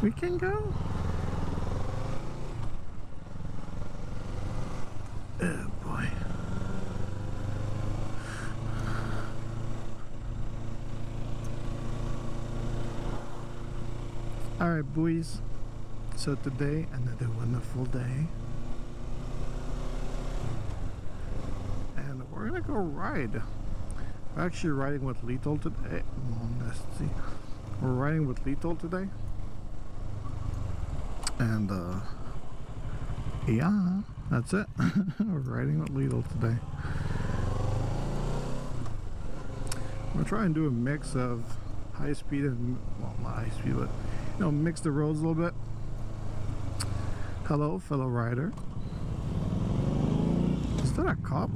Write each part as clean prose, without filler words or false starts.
We can go? Oh boy. Alright boys, so today another wonderful day, and we're gonna go ride. We're actually riding with Lethal today. Let's see. We're riding with Lethal today, and yeah, that's it. We're riding with Lethal today. We're trying to do a mix of high speed and, well, not high speed, but you know, mix the roads a little bit. Hello, fellow rider. Is that a cop?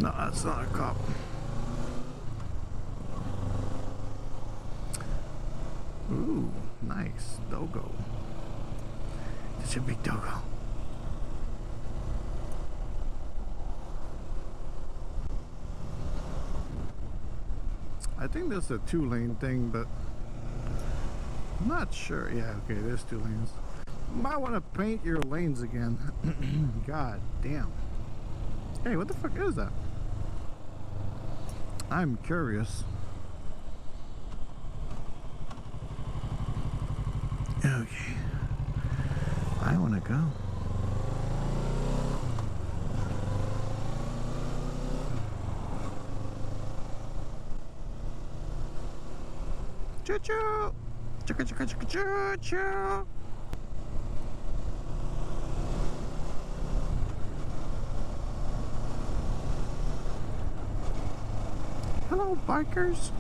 No, that's not a cop. Ooh, nice. Dogo. It's a big dogo. I think this is a 2-lane thing, but I'm not sure. Yeah, okay, there's 2 lanes. Might want to paint your lanes again. God damn. Hey, what the fuck is that? I'm curious. Okay. I want to go. Choo-choo! Choo-choo-choo-choo-choo! Hello, bikers!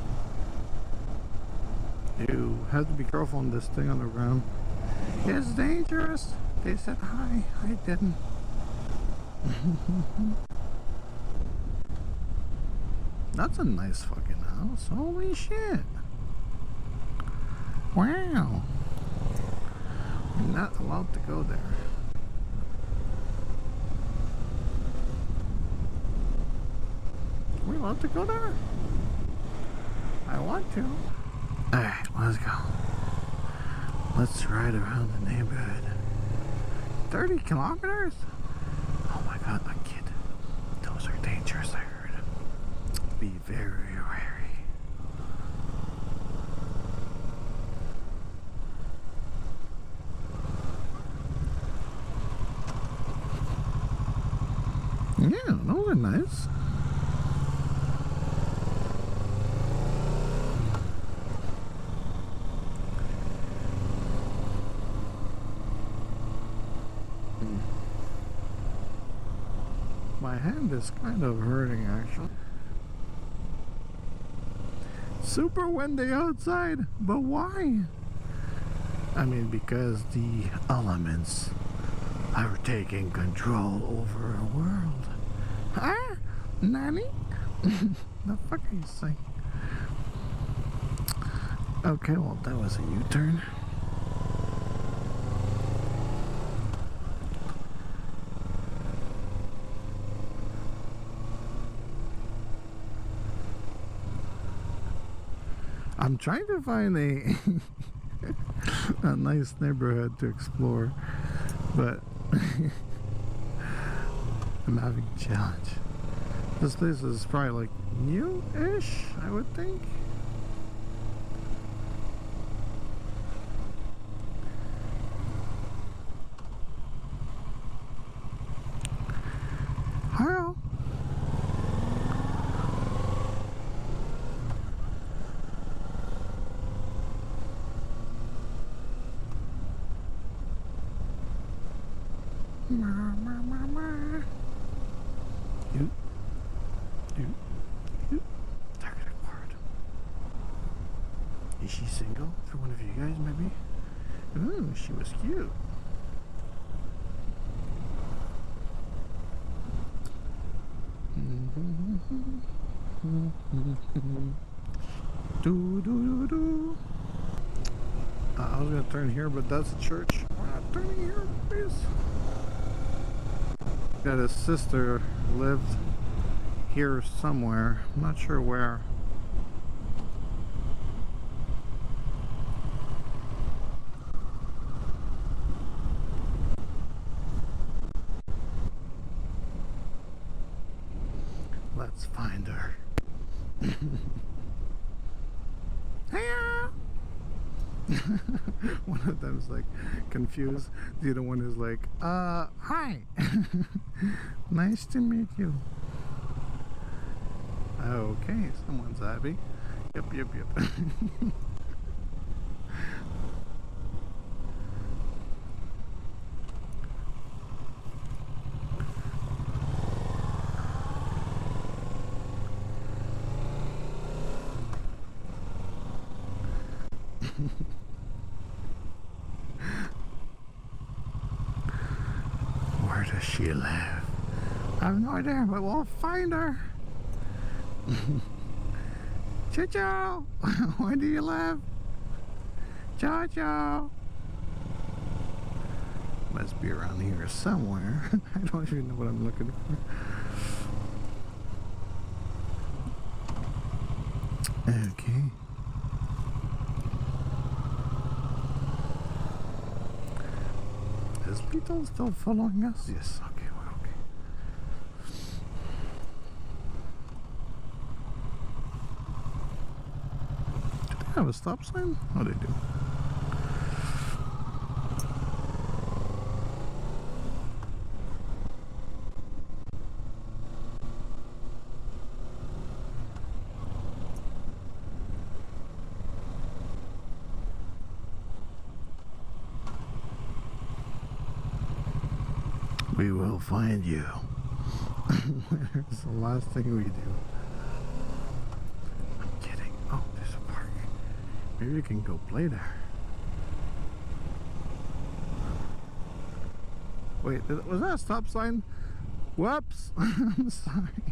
You have to be careful on this thing on the ground. It's dangerous! They said hi. I didn't. That's a nice fucking house. Holy shit! Wow! You're not allowed to go there. Are we allowed to go there? I want to. Alright, let's go. Let's ride around the neighborhood. 30 kilometers? Oh my god, a kid. Those are dangerous, I heard. Be very wary. Yeah, those are nice. My hand is kind of hurting actually. Super windy outside, but why? I mean, because the elements are taking control over our world. Huh? Nanny? The fuck are you saying? Okay, well, that was a U-turn. I'm trying to find a nice neighborhood to explore, but I'm having a challenge. This place is probably like new-ish, I would think. Hello. Target acquired. Is she single? For one of you guys, maybe? Ooh, she was cute. Do. I was gonna turn here, but that's a church. We're not turning here, please. Got his sister lived here somewhere. I'm not sure where. Hiya! One of them's like confused. The other one is like, hi. Nice to meet you. Okay, someone's happy. Yep. Where does she live? I have no idea, but we'll find her. Chicho, where do you live? Chicho. Must be around here somewhere. I don't even know what I'm looking for. Okay. Is Lito still following us? Yes, okay, we're okay. Do they have a stop sign? Oh, they do. We will find you. Where's the last thing we do? I'm kidding. Oh, there's a park. Maybe we can go play there. Wait, was that a stop sign? Whoops! I'm sorry.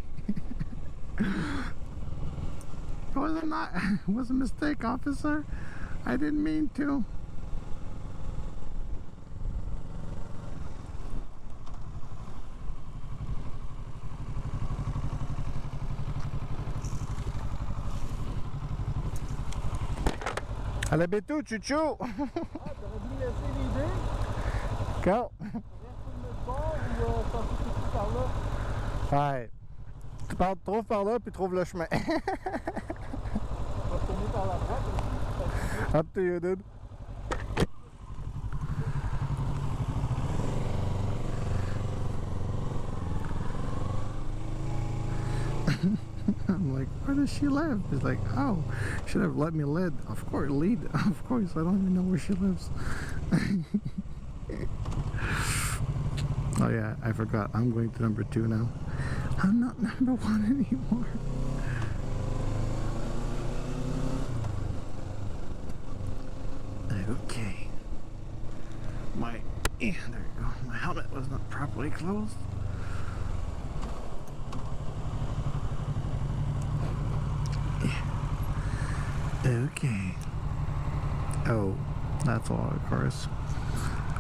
It was a mistake, officer. I didn't mean to. Elle habite où, Chuchou? Ah, t'aurais dû laisser les deux. Go. Reste sur notre bord ou passer tout par là? Ouais. Tu pars, trouve par là, puis trouve le chemin. On va tourner par la droite aussi. Up to you, dude. I'm like, where does she live? He's like, oh, should have let me lead. Of course, Of course, I don't even know where she lives. Oh yeah, I forgot. I'm going to number 2 now. I'm not number 1 anymore. Okay. There you go. My helmet was not properly closed. Okay. Oh, that's all, of course.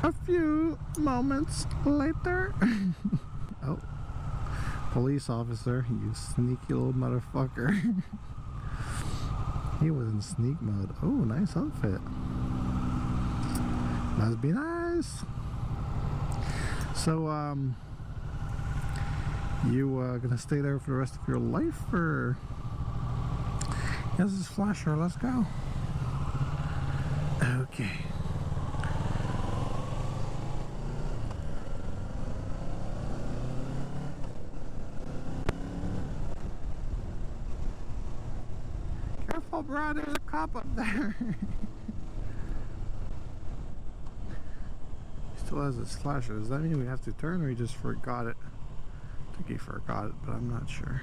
A few moments later. Oh, police officer, you sneaky little motherfucker. He was in sneak mode. Oh, nice outfit. Must be nice. So, you gonna stay there for the rest of your life, or? Here's this flasher, let's go. Okay. Careful, bro, there's a cop up there. Still has its flasher. Does that mean we have to turn, or he just forgot it? I think he forgot it, but I'm not sure.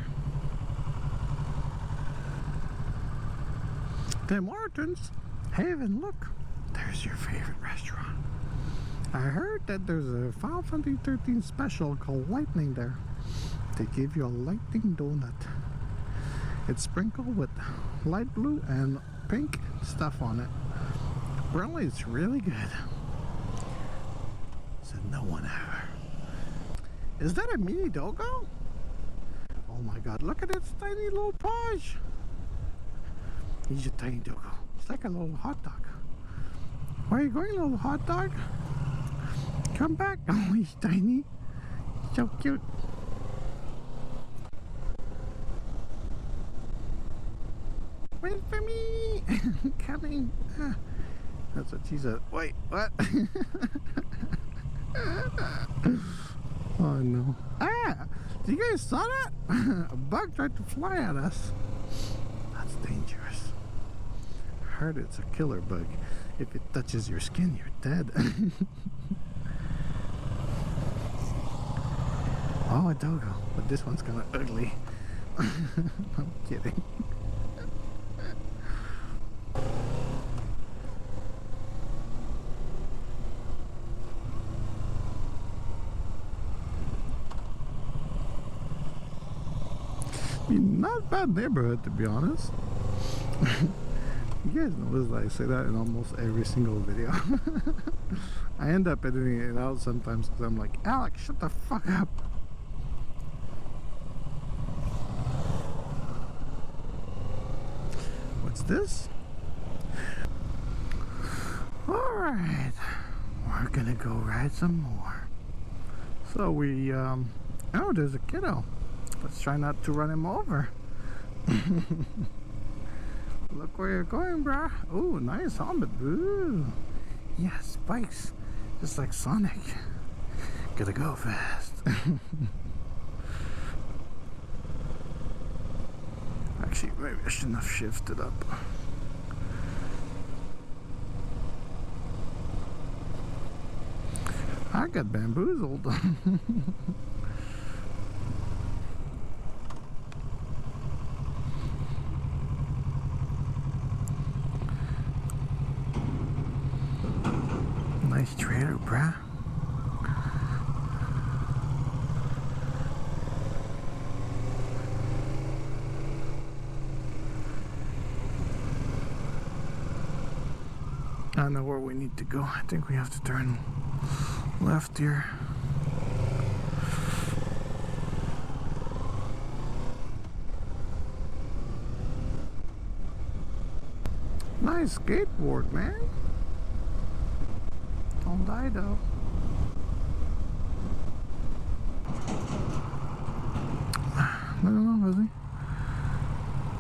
Tim Hortons. Haven, look. There's your favorite restaurant. I heard that there's a Final Fantasy 13 special called Lightning there. They give you a lightning donut. It's sprinkled with light blue and pink stuff on it. Apparently it's really good. Said no one ever. Is that a mini doggo? Oh my god, look at its tiny little paws. He's a tiny doggo. It's like a little hot dog. Where are you going, little hot dog? Come back. Oh, he's tiny. So cute. Wait for me! Coming! That's what she said. Wait, what? Oh no. Ah! You guys saw that? A bug tried to fly at us. That's dangerous. I heard it's a killer bug. If it touches your skin, you're dead. Oh, a doggo. But this one's kind of ugly. I'm kidding. Not bad neighborhood, to be honest. You guys notice that I say that in almost every single video. I end up editing it out sometimes because I'm like, Alex, shut the fuck up. What's this? Alright, we're gonna go ride some more. So we, oh, there's a kiddo. Let's try not to run him over. Look where you're going, bruh. Oh, nice helmet. Ooh. Yeah, spikes. Just like Sonic. Gotta go fast. Actually, maybe I shouldn't have shifted up. I got bamboozled. Nice trailer, bruh. I know where we need to go. I think we have to turn left here. Nice skateboard, man. Don't die though. No, vas-y.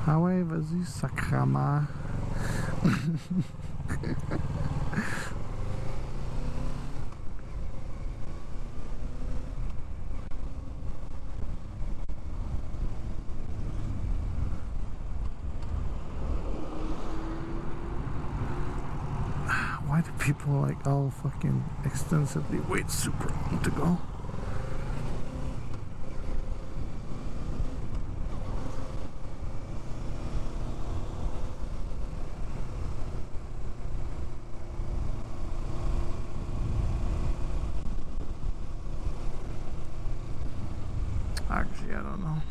Ah ouais, vas-y, sacrement. Why do people like all fucking extensively wait super long to go? Actually, I don't know.